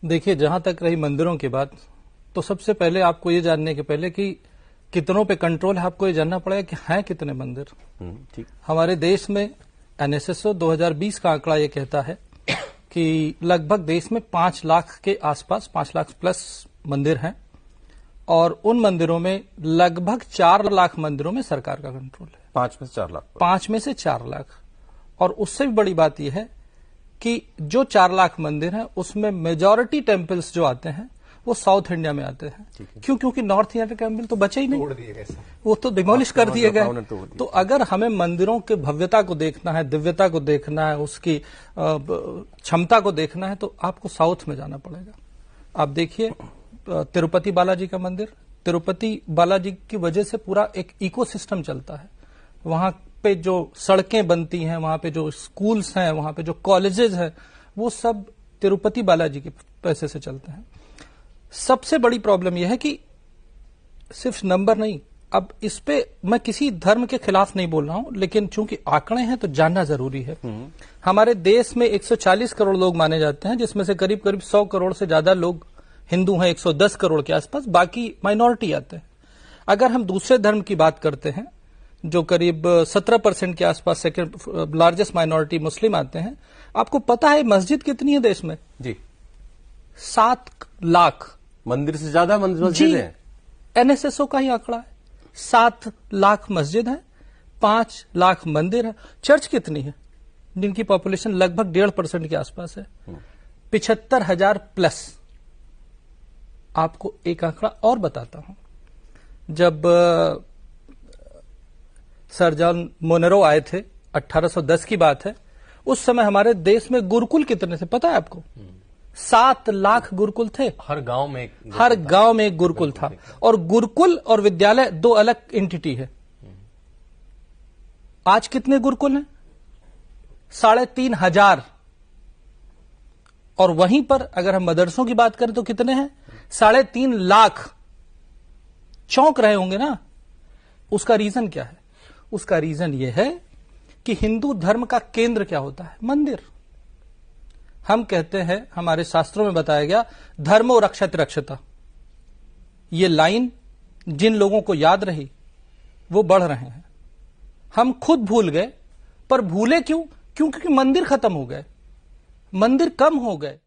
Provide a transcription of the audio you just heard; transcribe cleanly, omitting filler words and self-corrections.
देखिए, जहां तक रही मंदिरों की बात, तो सबसे पहले आपको ये जानने के पहले कि कितनों पे कंट्रोल है, आपको ये जानना पड़ेगा कि हैं कितने मंदिर। ठीक। हमारे देश में एनएसएसओ 2020 का आंकड़ा ये कहता है कि लगभग देश में 5 लाख के आसपास, 5 लाख प्लस मंदिर हैं, और उन मंदिरों में लगभग 4 लाख मंदिरों में सरकार का कंट्रोल है। 5 में से 4 लाख? 5 में से 4 लाख। और उससे भी बड़ी बात यह है कि जो 4 लाख मंदिर हैं उसमें मेजॉरिटी टेम्पल्स जो आते हैं वो साउथ इंडिया में आते हैं। क्यों? क्योंकि नॉर्थ इंडिया के टेम्पल तो बचे ही नहीं, तोड़ दिए गए, वो तो डिमोलिश कर दिए गए। तो अगर हमें मंदिरों के भव्यता को देखना है, दिव्यता को देखना है, उसकी क्षमता को देखना है, तो आपको साउथ में जाना पड़ेगा। आप देखिए तिरुपति बालाजी का मंदिर, तिरुपति बालाजी की वजह से पूरा एक इकोसिस्टम चलता है। वहां पे जो सड़कें बनती हैं, वहां पे जो स्कूल्स हैं, वहां पे जो कॉलेजेस हैं, वो सब तिरुपति बालाजी के पैसे से चलते हैं। सबसे बड़ी प्रॉब्लम यह है कि सिर्फ नंबर नहीं, अब इस पे मैं किसी धर्म के खिलाफ नहीं बोल रहा हूं, लेकिन चूंकि आंकड़े हैं तो जानना जरूरी है। हमारे देश में 140 करोड़ लोग माने जाते हैं, जिसमें से करीब करीब 100 करोड़ से ज्यादा लोग हिंदू हैं, 110 करोड़ के आसपास, बाकी माइनॉरिटी आते हैं। अगर हम दूसरे धर्म की बात करते हैं, जो करीब 17% के आसपास सेकंड लार्जेस्ट माइनॉरिटी मुस्लिम आते हैं, आपको पता है मस्जिद कितनी है देश में? जी, 7 लाख। मंदिर से ज्यादा मस्जिद है। एनएसएसओ का ही आंकड़ा है, 7 लाख मस्जिद है, 5 लाख मंदिर है। चर्च कितनी है? जिनकी पॉपुलेशन लगभग 1.5% के आसपास है, 75,000 प्लस। आपको एक आंकड़ा और बताता हूं। जब सर जॉन मोनेरो आए थे, 1810 की बात है, उस समय हमारे देश में गुरुकुल कितने थे पता है आपको? 7 लाख गुरुकुल थे। हर गांव में एक गुरुकुल था। और गुरुकुल और विद्यालय 2 अलग एंटिटी है। आज कितने गुरुकुल हैं? 3,500। और वहीं पर अगर हम मदरसों की बात करें तो कितने हैं? 3.5 लाख। चौंक रहे होंगे ना। उसका रीजन क्या है? उसका रीजन यह है कि हिंदू धर्म का केंद्र क्या होता है? मंदिर। हम कहते हैं, हमारे शास्त्रों में बताया गया, धर्मो रक्षति रक्षता। ये लाइन जिन लोगों को याद रही वो बढ़ रहे हैं। हम खुद भूल गए, पर भूले क्यों? क्योंकि मंदिर खत्म हो गए, मंदिर कम हो गए।